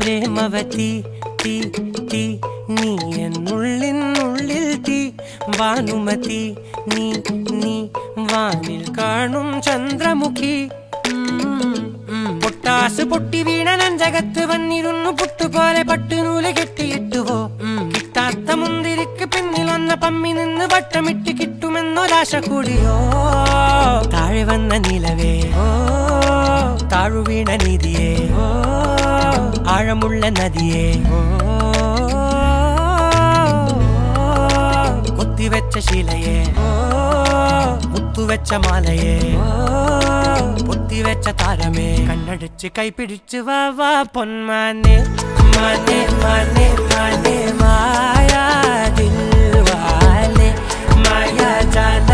പ്രേമവതി തീ തീ നീ എന്നുള്ളിൽ തീ ഭാനുമതി നീ നീ വാനിൽ കാണും ചന്ദ്രമുഖി പൊട്ടാസ് പൊട്ടി വീണ നെഞ്ചകത്ത് വന്നിരുന്നു പുട്ടുപോലെ പട്ടുനൂല് കെട്ടിയിട്ടുവോ കിട്ടാത്ത മുന്തിരിക്ക് പിന്നിൽ വന്ന പമ്മി നിന്ന് വട്ടമിട്ട് കിട്ടുമെന്നൊരാശ കൂടിയോ താഴെ വന്ന നിലവേ താഴു വീണ നിധിയേ ആഴമുള്ള നദിയേ കൊത്തിവെച്ച ശിലയേ മുത്തുവെച്ച മാലയേ പൊത്തിവെച്ച താരമേ കണ്ണടിച്ച് കൈപിടിച്ച് വാ വാ പൊന്മാനെ മാനെ മാനെ മാനെ മായാ ദിൽവാലെ മായാ ജാല